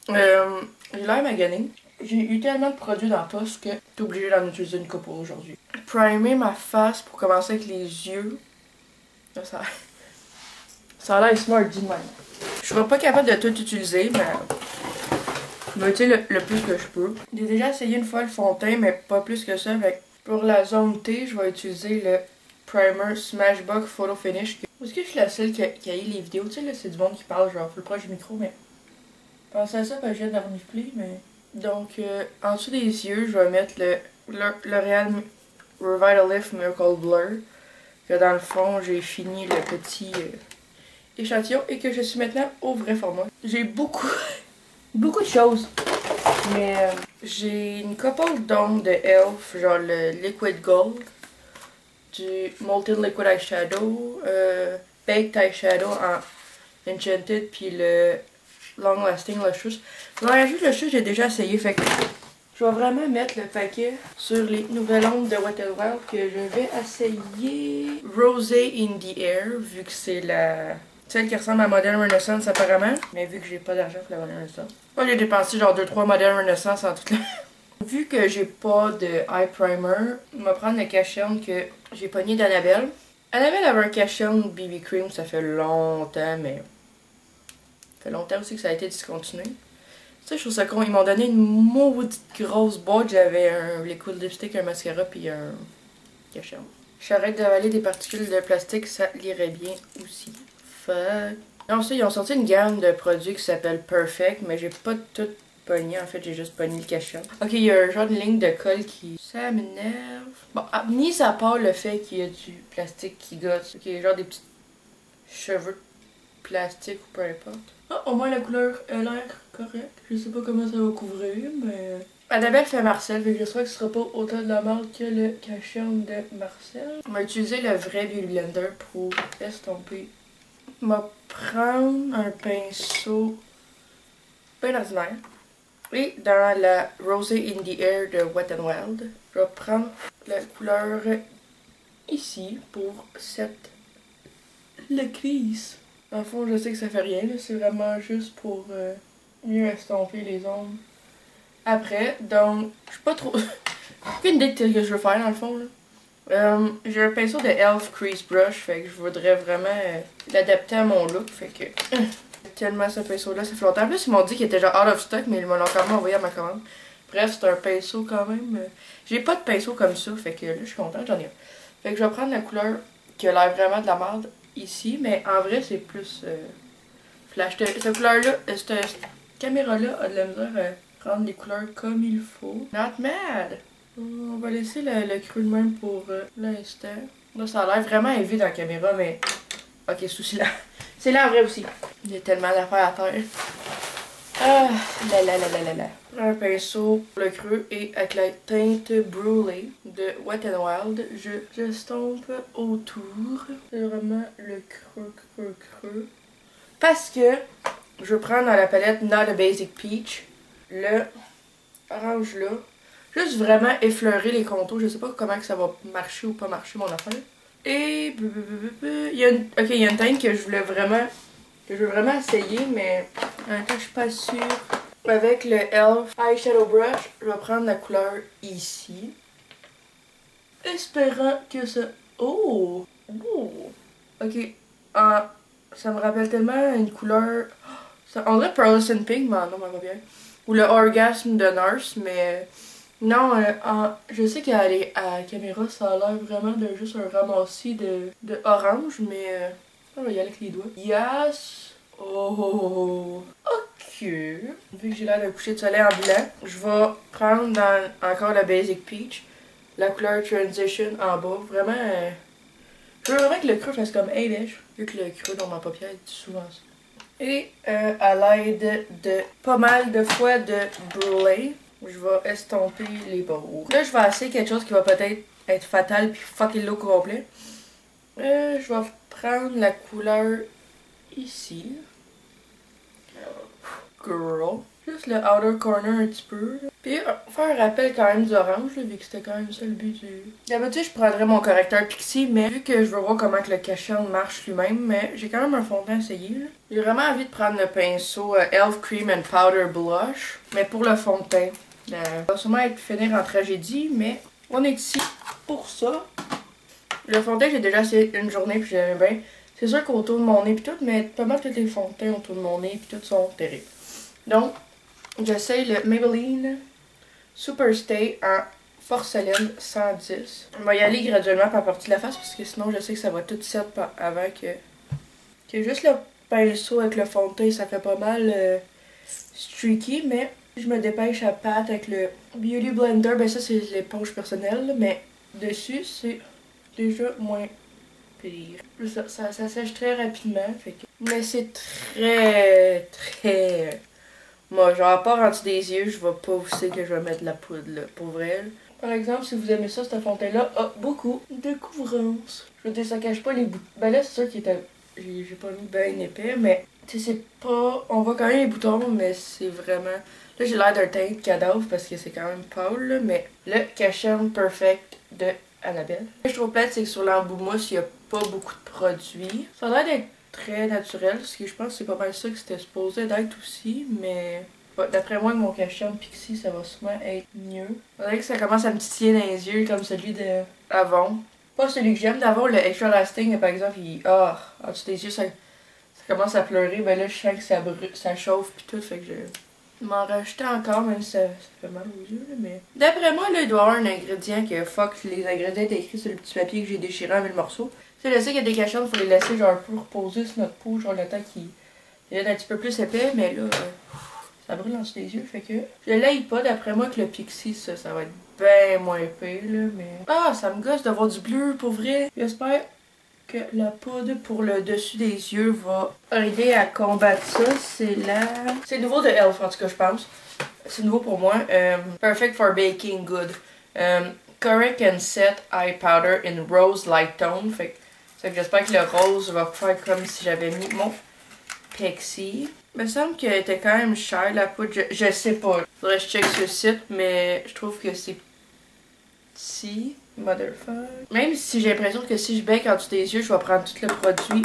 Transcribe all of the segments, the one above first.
J'ai l'air magané. J'ai eu tellement de produits dans la poche que t'es obligé d'en utiliser une couple aujourd'hui. Primer ma face pour commencer avec les yeux. Là, ça a l'air smart dit de même. Je serai pas capable de tout utiliser, mais je vais utiliser le plus que je peux. J'ai déjà essayé une fois le fond de teint, mais pas plus que ça. Fait pour la zone T, je vais utiliser le primer Smashbox Photo Finish. Est-ce que je suis la seule qui a eu les vidéos? Tu sais, là, c'est du monde qui parle genre plus proche du micro, mais pensez à ça parce que je viens de renifler, mais... Donc, en dessous des yeux, je vais mettre le L'Oréal Revitalift Miracle Blur. Que dans le fond, j'ai fini le petit échantillon et que je suis maintenant au vrai format. J'ai beaucoup de choses. Mais j'ai une couple d'ongles de e.l.f. genre le Liquid Gold, du Molten Liquid Eyeshadow, Baked Eyeshadow en Enchanted, puis le Long Lasting Luscious. Long Lasting Luscious, j'ai déjà essayé, fait que je vais vraiment mettre le paquet sur les nouvelles ongles de Wet n Wild que je vais essayer. Rosé in the Air, vu que c'est celle qui ressemble à Modern Renaissance apparemment. Mais vu que j'ai pas d'argent pour la Modern Renaissance. Moi j'ai dépensé genre 2-3 Modern Renaissance en tout. Vu que j'ai pas de eye primer, je vais prendre le cache-œil que j'ai pogné d'Annabelle. Annabelle avait un cache-œil BB Cream, ça fait longtemps, mais... Ça fait longtemps aussi que ça a été discontinué. Tu sais, je trouve ça con. Ils m'ont donné une maudite grosse boîte. J'avais un liquid lipstick, un mascara, puis un cache-œil. J'arrête d'avaler des particules de plastique, ça lirait bien aussi. Fuck. Non, ça, ils ont sorti une gamme de produits qui s'appelle Perfect, mais j'ai pas tout pogné. En fait, j'ai juste pogné le cache-œil. Ok, il y a un genre de ligne de colle qui... Ça m'énerve. Bon, mis à part le fait qu'il y a du plastique qui gosse. Ok, genre des petits cheveux de plastique ou peu importe. Ah, au moins la couleur a l'air correcte. Je sais pas comment ça va couvrir, mais... Annabelle fait Marcel, fait que j'espère que ce sera pas autant de la marque que le cache-œil de Marcel. On va utiliser le vrai Beauty Blender pour estomper. On va prendre un pinceau bien ordinaire. Et dans la Rosé in the Air de Wet n Wild, je vais prendre la couleur ici pour cette... le crease. Dans le fond, je sais que ça fait rien, c'est vraiment juste pour mieux estomper les ongles après. Donc, je suis pas trop... aucune idée de ce que je veux faire dans le fond. J'ai un pinceau de e.l.f. Crease Brush, fait que je voudrais vraiment l'adapter à mon look, fait que... tellement ce pinceau-là, ça fait longtemps. En plus, ils m'ont dit qu'il était genre out of stock, mais ils m'ont encore envoyé à ma commande. Bref, c'est un pinceau quand même. J'ai pas de pinceau comme ça, fait que là, je suis contente, j'en ai un. Fait que je vais prendre la couleur qui a l'air vraiment de la merde ici, mais en vrai, c'est plus flash. Cette couleur-là, cette caméra-là a de la misère à prendre les couleurs comme il faut. Not mad! On va laisser le creux de même pour l'instant. Là, ça a l'air vraiment élevé dans la caméra, mais... Ok, souci là. C'est là en vrai aussi. Il y a tellement d'affaires à faire. Ah, là. Un pinceau, le creux, et avec la teinte brûlée de Wet n Wild, j'estompe autour. C'est vraiment le creux. Parce que je vais prendre dans la palette Not a Basic Peach le orange là. Juste vraiment effleurer les contours. Je sais pas comment que ça va marcher ou pas marcher mon affaire. Et il y a une teinte que je veux vraiment essayer, mais en même temps je suis pas sûre. Avec le e.l.f. Eyeshadow Brush, je vais prendre la couleur ici. Espérant que ça... Oh! Ok. Ça me rappelle tellement une couleur... On dirait Pearlescent Pink, mais non, mais pas bien. Ou le Orgasme de Nurse, mais... Non, je sais qu'à la caméra, ça a l'air vraiment de juste un ramassis de orange, mais on va y aller avec les doigts. Yes! Oh! Ok. Vu que j'ai l'air d'un coucher de soleil en blanc, je vais prendre dans encore la Basic Peach, la couleur Transition en bas. Vraiment, je veux vraiment que le creux fasse comme Hey-Bish, vu que le creux dans ma paupière est souvent ça. Et à l'aide de pas mal de fois de brûler, je vais estomper les bords. Là, je vais essayer quelque chose qui va peut-être être fatal puis fucker le look complet. Je vais prendre la couleur ici. Girl. Juste le outer corner un petit peu. Puis faire un rappel quand même du orange, là, vu que c'était quand même ça le but du... D'habitude, je prendrais mon correcteur Pixie, mais vu que je veux voir comment que le cache-œil marche lui-même, mais j'ai quand même un fond de teint à essayer. J'ai vraiment envie de prendre le pinceau Elf Cream and Powder Blush, mais pour le fond de teint. Ça va sûrement être finir en tragédie, mais on est ici pour ça. Le fond de teint, j'ai déjà essayé une journée puis j'aimais bien. C'est sûr qu'autour de mon nez puis tout, mais pas mal tous les fonds de teint autour de mon nez puis tout sont terribles. Donc, j'essaye le Maybelline Superstay en porcelaine 110. On va y aller graduellement par partie de la face parce que sinon je sais que ça va tout set avant que juste le pinceau avec le fond de teint, ça fait pas mal streaky, mais je me dépêche à pâte avec le Beauty Blender. Ben ça c'est l'éponge personnelle, mais dessus c'est déjà moins pire. Ça sèche très rapidement, fait que... mais c'est très... Moi, genre, à part en dessous des yeux, je vais pas vous dire que je vais mettre de la poudre, là, pour vrai. Par exemple, si vous aimez ça, cette fontaine-là a beaucoup de couvrance. Je veux dire, ça cache pas les boutons. Ben là, c'est sûr qu'il était... J'ai pas mis bien épais, mais... Tu sais, c'est pas... On voit quand même les boutons, mais c'est vraiment... Là, j'ai l'air d'un teint de cadavre parce que c'est quand même pâle, là, mais le Cachan Perfect de Annabelle. Ce que je trouve plate, c'est que sur l'embout mousse, il y a pas beaucoup de produits. Ça a l'air d'être très naturel, parce que je pense que c'est pas mal ça que c'était supposé d'être aussi, mais d'après moi, avec mon Cachan Pixie, ça va sûrement être mieux. On dirait que ça commence à me titiller dans les yeux, comme celui de Avon. Pas celui que j'aime d'Avon, le Extra Lasting, par exemple, il... Ah, en dessous des yeux, ça commence à pleurer, ben là, je sens que ça chauffe pis tout, fait que je m'en rajoutais encore, même si ça fait mal aux yeux, là, mais... D'après moi, là, il doit y avoir un ingrédient que fuck les ingrédients étaient écrits sur le petit papier que j'ai déchiré avec le morceau. Tu sais, je sais qu'il y a des cachons, il faut les laisser genre un peu reposer sur notre peau, genre le temps qu'ils deviennent un petit peu plus épais, mais là, ça brûle en dessous des yeux, fait que... Je l'aille pas, d'après moi, que le Pixie, ça va être bien moins épais, là, mais... Ah, ça me gosse d'avoir du bleu, pour vrai. J'espère que la poudre pour le dessus des yeux va aider à combattre ça. C'est nouveau de Elf, en tout cas, je pense. C'est nouveau pour moi. Perfect for baking good. Correct and Set Eye Powder in Rose Light Tone. Fait que j'espère que le rose va faire comme si j'avais mis mon Pixie. Il me semble qu'elle était quand même chère, la poudre. Je sais pas. Faudrait que je check sur le site, mais je trouve que c'est petit. Motherfuck. Même si j'ai l'impression que si je bec en dessous des yeux, je vais prendre tout le produit.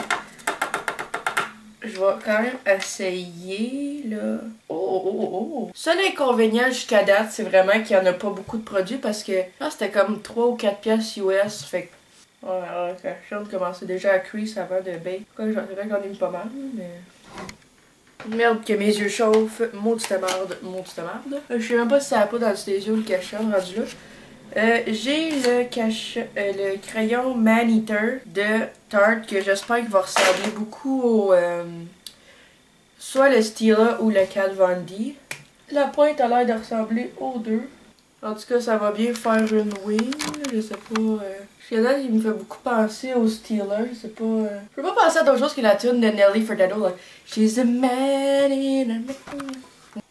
Je vais quand même essayer, là. Oh. Seul inconvénient jusqu'à date, c'est vraiment qu'il n'y en a pas beaucoup de produits parce que là, c'était comme 3 ou 4 pièces US. Fait que, ouais, la chaîne commençait déjà à crease avant de bake. C'est vrai que j'en ai mis pas mal, mais... Merde que mes yeux chauffent. Maudite merde. Je sais même pas si ça a pas dans le des yeux le cachet rendu là. J'ai le crayon Man-Eater de Tarte que j'espère qu'il va ressembler beaucoup au soit le Stila ou le Kat Von D. La pointe a l'air de ressembler aux deux. En tout cas, ça va bien faire une wing. Je sais pas. Jusqu'à il me fait beaucoup penser au Stila. Je sais pas. Je peux pas penser à d'autres choses que la tune de Nelly Furtado. Like, she's a man in a man.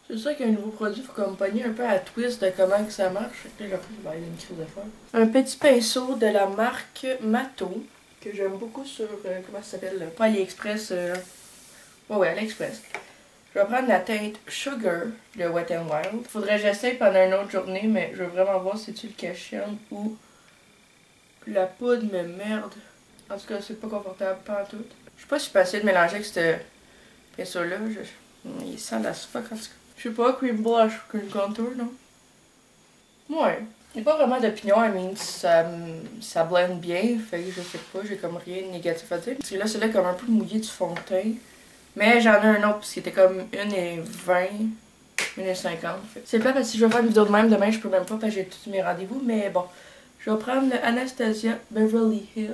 C'est sûr qu'un nouveau produit, il faut accompagner un peu à la twist de comment que ça marche. Là, j'ai appris qu'il une crise de faire. Un petit pinceau de la marque Mato, que j'aime beaucoup sur, comment ça s'appelle, pas AliExpress, ouais, AliExpress. Je vais prendre la teinte Sugar de Wet n Wild. Faudrait que j'essaye pendant une autre journée, mais je veux vraiment voir si c'est-tu le Cachan ou la poudre me merde. En tout cas, c'est pas confortable, pas en tout. Je sais pas si je peux essayer de mélanger avec ce pinceau-là. Il sent la fuck en tout cas. Je sais pas, cream blush ou cream contour, non? Ouais. Il n'y a pas vraiment d'opinion, I mean, ça blende bien, fait que je sais pas, j'ai comme rien de négatif à dire. Parce que là, c'est comme un peu mouillé du fond de teint. Mais j'en ai un autre, parce qu'il était comme 1,20, 1,50. C'est plat parce que si je vais faire une vidéo de même demain, je peux même pas parce que j'ai tous mes rendez-vous. Mais bon, je vais prendre le Anastasia Beverly Hills.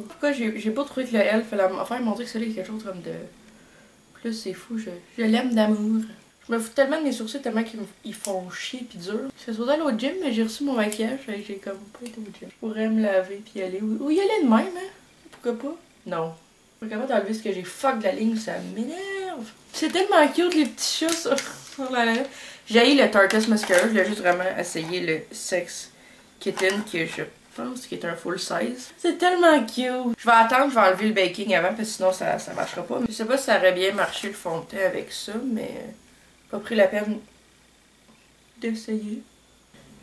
Pourquoi j'ai pas trouvé que le L fait la... Enfin, il m'a montré que celui-là est quelque chose comme de... Plus c'est fou, je l'aime d'amour. Je me fous tellement de mes sourcils tellement qu'ils font chier pis dur. Je suis allée au gym, mais j'ai reçu mon maquillage et j'ai comme pas été au gym. Je pourrais me laver pis y aller. Ou y aller de même, hein? Pourquoi pas? Non. Je suis capable d'enlever ce que j'ai fuck de la ligne, ça m'énerve. C'est tellement cute les petits chats sur la lèvre. J'ai haï le Tartus Mascara, je voulais juste vraiment essayer le Sex Kitten que je pense, qui est un full size. C'est tellement cute! Je vais attendre, je vais enlever le baking avant, parce que sinon ça marchera pas. Je sais pas si ça aurait bien marché le fond de teint avec ça, mais pas pris la peine d'essayer.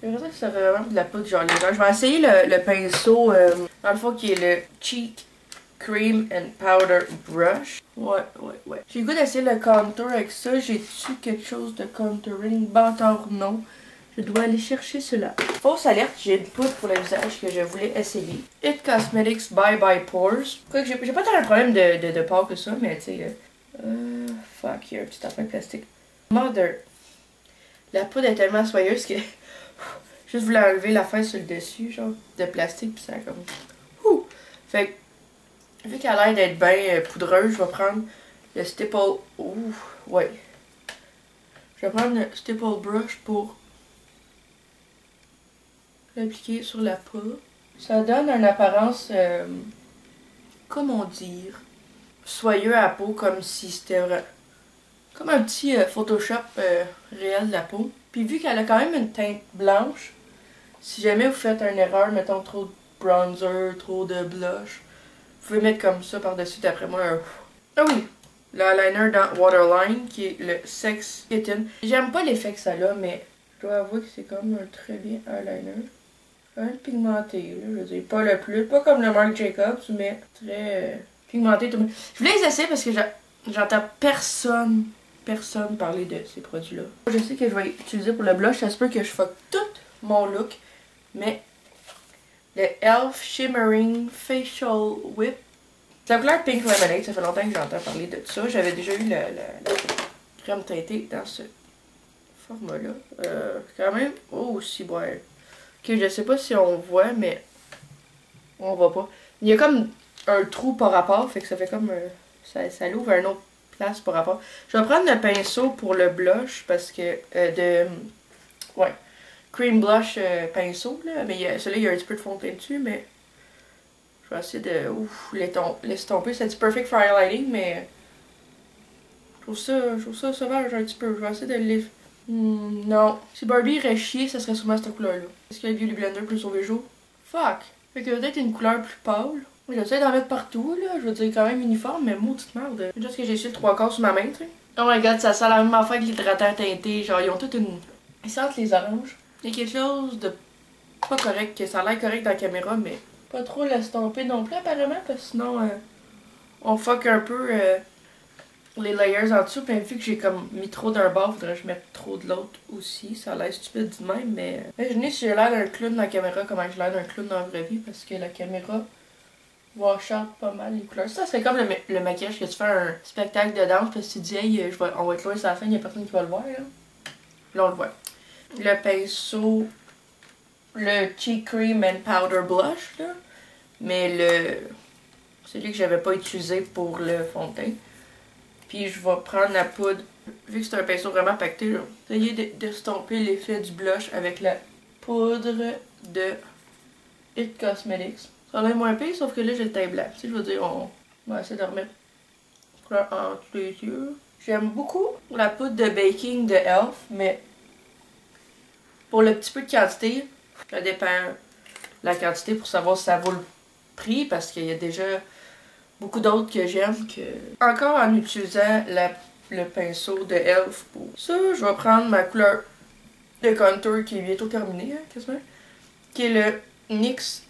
J'ai l'impression que ça aurait vraiment de la poudre genre les gens. Je vais essayer le pinceau, dans le fond, qui est le Cheek Cream and Powder Brush. Ouais. J'ai le goût d'essayer le contour avec ça. J'ai-tu quelque chose de contouring? Bâtard, non. Je dois aller chercher cela. Fausse alerte, j'ai une poudre pour le visage que je voulais essayer. It Cosmetics Bye Bye Pores. Quoique j'ai pas tant un problème de pores que ça, mais tu sais. Fuck, il y a un petit affaire plastique. Mother. La poudre est tellement soyeuse que. Juste voulais enlever la feuille sur le dessus, genre, de plastique, pis ça a comme. Ouh! Fait que, vu qu'elle a l'air d'être bien poudreuse, je vais prendre le Stipple. Ouh, ouais. Je vais prendre le Stipple Brush pour l'appliquer sur la peau. Ça donne une apparence, comment dire, soyeux à la peau, comme si c'était comme un petit Photoshop réel de la peau. Puis vu qu'elle a quand même une teinte blanche, si jamais vous faites une erreur, mettons trop de bronzer, trop de blush, vous pouvez mettre comme ça par-dessus, d'après moi, Ah oui! Le eyeliner dans Waterline, qui est le Sex Kitten. J'aime pas l'effet que ça a, mais je dois avouer que c'est comme un très bien eyeliner. Quand même pigmenté, là, je veux dire, pas le plus, pas comme le Marc Jacobs, mais très pigmenté. Tout. Je voulais les essayer parce que j'entends personne parler de ces produits-là. Je sais que je vais utiliser pour le blush, ça se peut que je fuck tout mon look, mais le e.l.f. Shimmering Facial Whip. C'est la couleur Pink Lemonade, ça fait longtemps que j'entends parler de ça. J'avais déjà eu la crème teintée dans ce format-là. Quand même, oh, si bon. Ok, je sais pas si on voit, mais on voit pas. Il y a comme un trou par rapport, fait que ça fait comme ça l'ouvre à une autre place par rapport. Je vais prendre le pinceau pour le blush parce que ouais, cream blush pinceau là, mais celui-là il y a un petit peu de fond de teint dessus, mais je vais essayer de l'estomper. C'est du perfect for highlighting, mais je trouve ça sauvage un petit peu. Je vais essayer de le non. Si Barbie irait chier, ça serait sûrement cette couleur-là. Est-ce que le Beauty Blender peut sauver le jour? Fuck! Fait que peut-être une couleur plus pâle. J'essaie d'en mettre partout, là. Je veux dire, quand même uniforme, mais maudite merde. C'est juste que j'ai essuyé le 3/4 sur ma main, tu sais. Oh my god, ça sent la même affaire que l'hydrateur teinté. Genre, ils ont toute une. Ils sentent les oranges. Il y a quelque chose de pas correct, que ça a l'air correct dans la caméra, mais pas trop l'estomper non plus, apparemment, parce que sinon, on fuck un peu. Les layers en dessous, puis vu que j'ai comme mis trop d'un bord, faudrait que je mette trop de l'autre aussi. Ça a l'air stupide du même, mais. Imaginez si j'ai l'air d'un clown dans la caméra, comment j'ai l'air d'un clown dans la vraie vie, parce que la caméra wash out pas mal les couleurs. Ça serait comme le maquillage que tu fais un spectacle de danse, parce que tu dis, hey, on va être loin sur la scène, il y a personne qui va le voir, là. Là, on le voit. Le pinceau, le Cheek Cream and Powder Blush, là, mais celui que j'avais pas utilisé pour le fond de teint. Puis je vais prendre la poudre, vu que c'est un pinceau vraiment pacté, là. Essayez d'estomper l'effet du blush avec la poudre de It Cosmetics. Ça en est moins pire, sauf que là j'ai le teint blanc. Tu sais, je veux dire, on va essayer de remettre couleur entre les yeux. J'aime beaucoup la poudre de baking de e.l.f., mais pour le petit peu de quantité, ça dépend de la quantité pour savoir si ça vaut le prix, parce qu'il y a déjà beaucoup d'autres que j'aime que. Encore en utilisant le pinceau de e.l.f. pour ça, je vais prendre ma couleur de contour qui est bientôt terminée, hein, quasiment. Qui est le NYX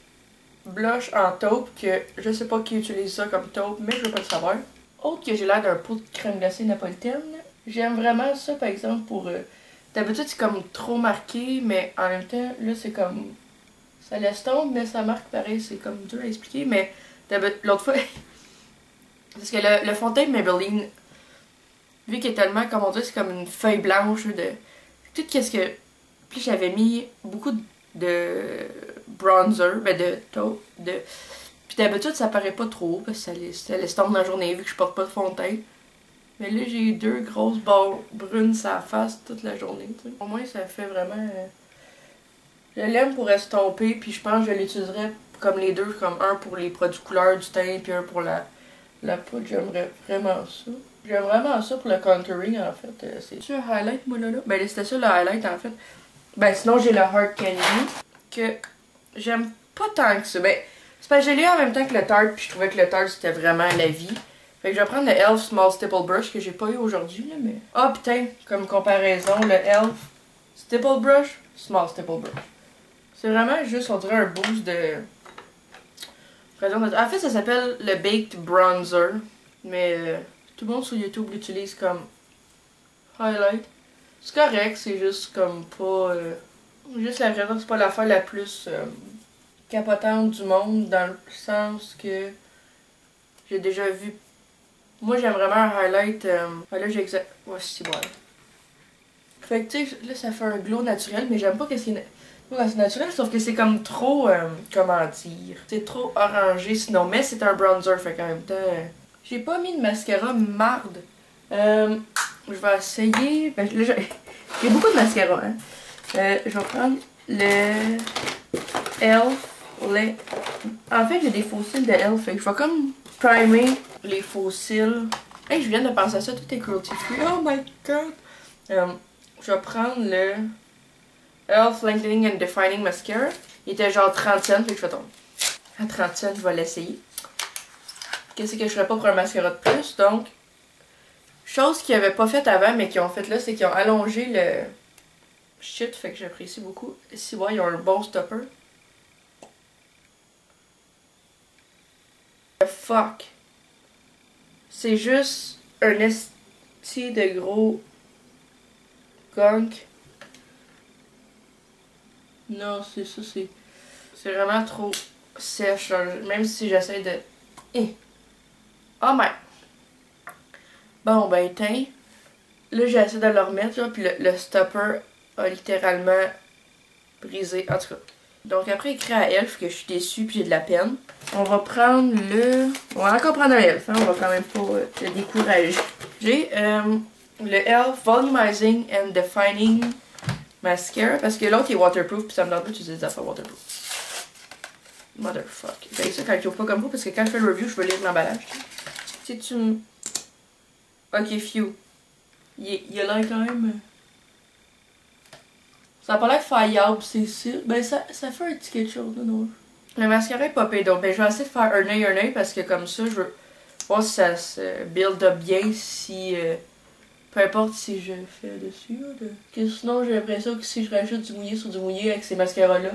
Blush en taupe, que je sais pas qui utilise ça comme taupe, mais je veux pas le savoir. Autre que j'ai l'air d'un pot de crème glacée napolitaine. J'aime vraiment ça, par exemple, pour. D'habitude, c'est comme trop marqué, mais en même temps, là, c'est comme. Ça l'estompe, mais ça marque pareil, c'est comme dur à expliquer, mais l'autre fois. Parce que le fond de teint Maybelline, vu qu'il est tellement, comme on dit, c'est comme une feuille blanche de. Tout qu'est-ce que. Puis j'avais mis beaucoup de bronzer, ben de taupe, Puis d'habitude ça paraît pas trop, parce que ça l'estompe dans la journée, vu que je porte pas de fond de teint. Mais là j'ai eu 2 grosses barres brunes sur la face toute la journée, tu sais. Au moins ça fait vraiment. Je l'aime pour estomper, puis je pense que je l'utiliserais comme les deux, comme un pour les produits couleurs du teint, puis un pour la poudre. J'aimerais vraiment ça. J'aime vraiment ça pour le contouring, en fait. C'est-tu un highlight, moi, là? Ben, c'était ça, le highlight, en fait. Ben, sinon, j'ai le Hard Candy, que j'aime pas tant que ça. Ben, c'est parce que j'ai lu en même temps que le Tarte, puis je trouvais que le Tarte c'était vraiment la vie. Fait que je vais prendre le e.l.f. Small Stipple Brush que j'ai pas eu aujourd'hui, là, mais... Ah, putain, comme comparaison, le e.l.f. Stipple Brush, Small Stipple Brush. C'est vraiment juste, on dirait un boost de... En fait, ça s'appelle le Baked Bronzer, mais tout le monde sur YouTube l'utilise comme highlight. C'est correct, c'est juste comme pas... juste la vraie, c'est pas l'affaire la plus capotante du monde, dans le sens que j'ai déjà vu. Moi, j'aime vraiment un highlight. Là, j'ai exact. Ouais, c'est bon. Fait que, tu sais, là, ça fait un glow naturel, mais j'aime pas que c'est. C'est naturel, sauf que c'est comme trop. Comment dire? C'est trop orangé sinon, mais c'est un bronzer, fait qu'en même temps. J'ai pas mis de mascara marde. Je vais essayer. Ben, là, j'ai beaucoup de mascara, hein. Je vais prendre le e.l.f. En fait, j'ai des faux cils de e.l.f. Fait que je vais comme primer les faux cils. Hey, je viens de penser à ça, tout est cruelty free. Oh my god! Je vais prendre le e.l.f. Lengthening and Defining Mascara. Il était genre 30 cents, fait que je vais tomber. À 30 cents, je vais l'essayer. Qu'est-ce que je ferais pas pour un mascara de plus? Donc, chose qu'ils n'avaient pas fait avant, mais qu'ils ont fait là, c'est qu'ils ont allongé le shit, fait que j'apprécie beaucoup. Ici, ouais, ils ont un bon stopper. Fuck. C'est juste un esti de gros gunk. Non, c'est ça, c'est vraiment trop sèche. Là. Même si j'essaie de... Oh my... Bon, ben, tiens. Là, j'ai essayé de le remettre, là, puis le stopper a littéralement brisé. En tout cas. Donc, après écrit à e.l.f. que je suis déçue puis j'ai de la peine. On va prendre le... On va encore prendre un e.l.f. Hein? On va quand même pas te décourager. J'ai le e.l.f. Volumizing and Defining Mascara. Parce que l'autre est waterproof puis ça me donne pas d'utiliser des affaires waterproof. Motherfuck. J'ai ça quand il ouvre pas comme vous parce que quand je fais le review, je veux lire l'emballage. Si tu me... Ok, few. Il a l'air quand même... Ça a pas l'air faillable, c'est sûr. Ben, ça fait un petit quelque chose, là, non? Le mascara est popé, donc ben, je vais essayer de faire un œil, parce que comme ça, je veux voir si ça se build up bien, si... peu importe si je fais dessus, là. Que sinon, j'ai l'impression que si je rajoute du mouillé sur du mouillé avec ces mascaras-là...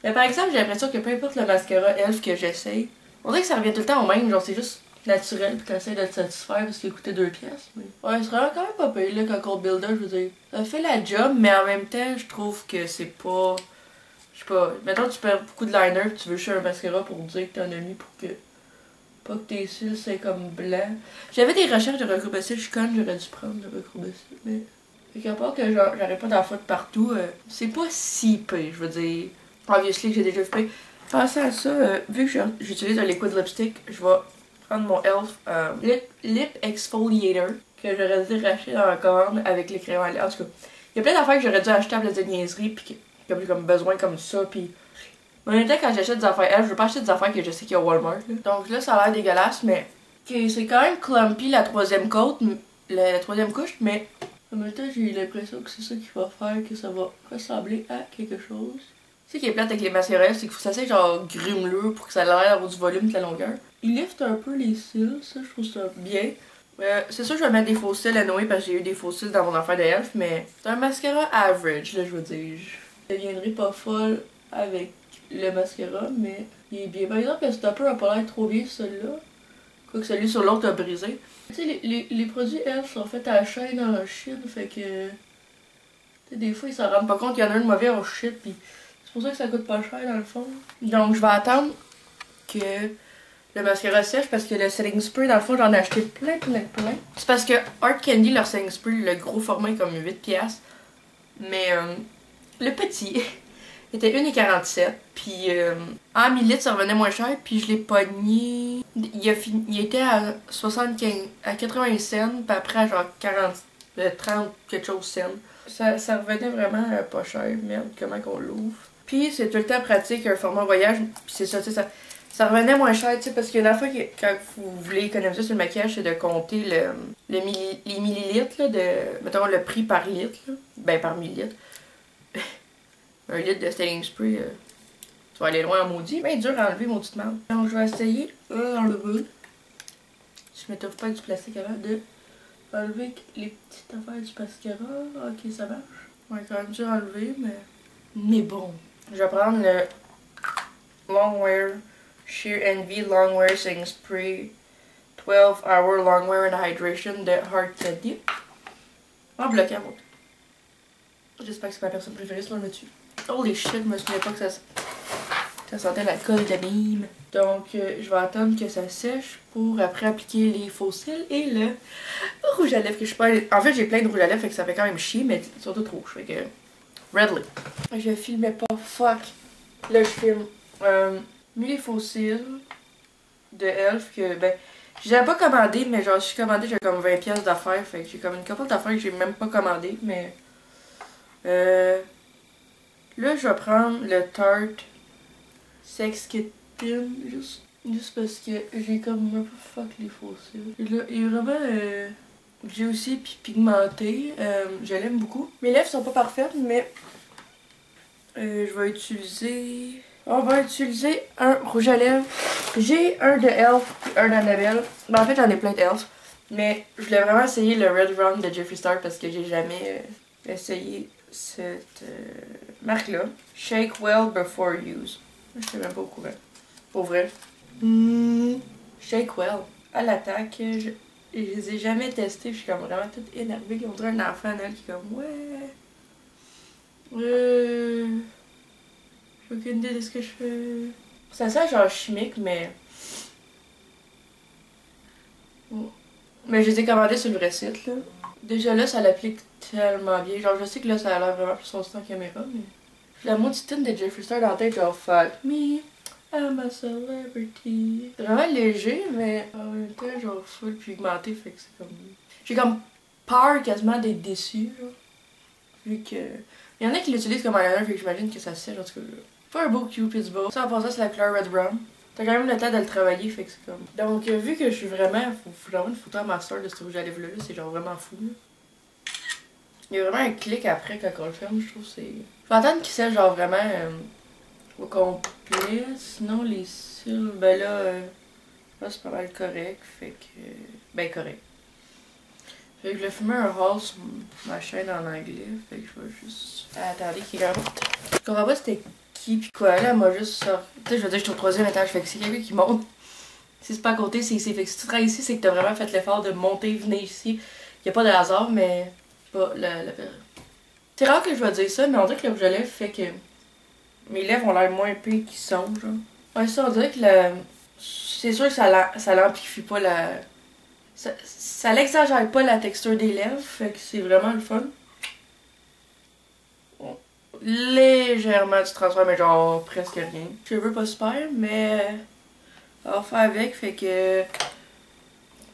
Mais par exemple, j'ai l'impression que peu importe le mascara e.l.f. que j'essaye, on dirait que ça revient tout le temps au même, genre c'est juste... naturel puis t'essaies de te satisfaire parce qu'il coûtait 2 pièces. Mais... Ouais, c'est vraiment quand même pas payé là quand on builder, je veux dire. Ça fait la job, mais en même temps, je trouve que c'est pas. Je sais pas. Mettons tu perds beaucoup de liner pis tu veux jeter un mascara pour dire que t'en as mis pour que. Pas que tes cils c'est comme blanc. J'avais des recherches de recoupe cils, je suis conne, j'aurais dû prendre de recoupe cils, mais. Fait qu'à part que j'aurais pas d'en foutre partout, c'est pas si pire, je veux dire. Obviously que j'ai déjà fait. Pensez à ça, vu que j'utilise un liquid lipstick, je vais prendre mon e.l.f. Lip Exfoliator que j'aurais dû racheter dans la commande avec les crayons à lèvres. En tout cas, il y a plein d'affaires que j'aurais dû acheter à la niaiserie puis que j'ai comme besoin comme ça. Puis en même temps, quand j'achète des affaires e.l.f., je veux pas acheter des affaires que je sais qu'il y a au Walmart. Là. Donc là, ça a l'air dégueulasse, mais c'est quand même clumpy la troisième couche, mais en même temps, j'ai l'impression que c'est ça qui va faire que ça va ressembler à quelque chose. Ce qui est plate avec les mascaras, c'est qu'il faut que ça soit genre grumeleux pour que ça ait l'air d'avoir du volume et de la longueur. Il lift un peu les cils, ça je trouve ça bien. C'est sûr que je vais mettre des faux cils à Noé parce que j'ai eu des faux cils dans mon affaire de e.l.f. Mais c'est un mascara average, là je veux dire. Je deviendrai pas folle avec le mascara, mais il est bien. Par exemple, le stopper a pas l'air trop bien celui-là. Quoique celui sur l'autre a brisé. Tu sais, les produits e.l.f. sont faits à la chaîne en Chine, fait que... Tu sais, des fois ils s'en rendent pas compte qu'il y en a un de mauvais en shit, pis... C'est pour ça que ça coûte pas cher dans le fond. Donc je vais attendre que le mascara sèche parce que le setting spray dans le fond j'en ai acheté plein. C'est parce que Art Candy leur setting spray, le gros format est comme 8 piastres. Mais le petit était 1,47$. Puis en millilitres ça revenait moins cher. Puis je l'ai pogné. Il était à 80 cents. Puis après à genre 30 quelque chose cents. Ça revenait vraiment pas cher. Merde, comment qu'on l'ouvre. Puis c'est tout le temps pratique un format voyage. Puis c'est ça, tu sais, ça revenait moins cher, tu sais, parce que la fois que quand vous voulez économiser sur le maquillage, c'est de compter les millilitres, là, mettons le prix par litre, là. Ben par millilitre. Un litre de setting spray, Tu vas aller loin en maudit. Mais dur à enlever, maudite merde. Donc, je vais essayer d'enlever. Je m'étouffe pas avec du plastique avant de enlever les petites affaires du mascara. Ok, ça marche. Ouais, quand même dur à enlever, mais bon. Je vais prendre le Longwear Sheer Envy Longwear Setting Spray 12 Hour Longwear and Hydration de Hard Candy. En bloquant, moi. J'espère que c'est ma personne préférée, sinon je me tue. Holy shit, je me souviens pas que ça sentait la colle de mime. Donc, je vais attendre que ça sèche pour après appliquer les faux cils et le rouge à lèvres que je peux. En fait, j'ai plein de rouge à lèvres, fait que ça fait quand même chier, mais surtout trop rouge. Fait que. Redley. Je filmais pas, fuck. Là, je filme. Mis les faux cils de Elf que, ben, je les avais pas commandé, mais genre, je suis commandé, j'ai comme 20 pièces d'affaires, fait que j'ai comme une couple d'affaires que j'ai même pas commandé, mais. Là, je vais prendre le Tarte Sex Kitten, juste parce que j'ai comme un peu fuck les faux cils. Il est vraiment. J'ai aussi pigmenté, je l'aime beaucoup. Mes lèvres sont pas parfaites, mais je vais utiliser. On va utiliser un rouge à lèvres. J'ai un de Elf et un d'Annabelle. Ben, en fait, j'en ai plein d'Elf. Mais je voulais vraiment essayer le Red Rum de Jeffree Star parce que j'ai jamais essayé cette marque-là. Shake well before use. Je suis même pas au courant. Pour vrai. Shake well. À l'attaque, je les ai jamais testés. Je suis comme vraiment toute énervée. On dirait un enfant Noël qui est comme ouais. J'ai aucune idée de ce que je fais. Ça sent genre chimique, mais. Mais je les ai commandés sur le vrai site, là. Déjà là, ça l'applique tellement bien. Genre, je sais que là, ça a l'air vraiment plus son en caméra, mais. J'ai la maudite de Jeffree Star dans la tête, genre, fuck me, I'm a celebrity. C'est vraiment léger, mais en même temps, genre, full pigmenté, fait que c'est comme. J'ai comme peur quasiment d'être déçue, genre. Vu que. Il y en a qui l'utilisent comme eyeliner, fait que j'imagine que ça sert, en tout cas. Pas un beau Cupid's Bow. Ça, en passant, c'est la couleur Red Brown. T'as quand même le temps de le travailler, fait que c'est comme. Donc, vu que je suis vraiment. Faut j'envoie une photo à ma soeur de ce rouge à lèvres-là, c'est genre vraiment fou, là. Il y a vraiment un clic après quand on le ferme, je trouve. C'est. Je vais attendre qu'il sèche, genre vraiment. Au complet. Sinon, les cils, ben là. Là, c'est pas mal correct, fait que. Ben, correct. Fait que je vais filmer un haul sur ma chaîne en anglais, fait que je vais juste. Attendez, qui rentre. Je comprends pas c'était qui pis quoi, là, moi juste sorti. Tu sais, je veux dire, je suis au 3e étage, fait que c'est quelqu'un qui monte. Si c'est pas à côté, c'est ici. Fait que si tu travailles ici, c'est que t'as vraiment fait l'effort de monter, venir ici. Y'a pas de hasard, mais. Pas la période. C'est rare que je vais dire ça, mais on dirait que le rouge à lèvres fait que. Mes lèvres ont l'air moins épais qu'ils sont, genre. Ouais, ça, on dirait que c'est sûr que ça l'amplifie pas la. Ça l'exagère pas la texture des lèvres, fait que c'est vraiment le fun. Légèrement du transfert, mais genre presque rien. Je veux pas super, mais on va faire avec, fait que.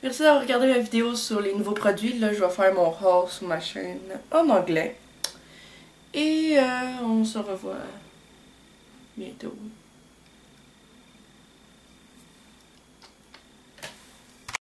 Merci d'avoir regardé ma vidéo sur les nouveaux produits. Là, je vais faire mon haul sur ma chaîne en anglais. Et on se revoit bientôt.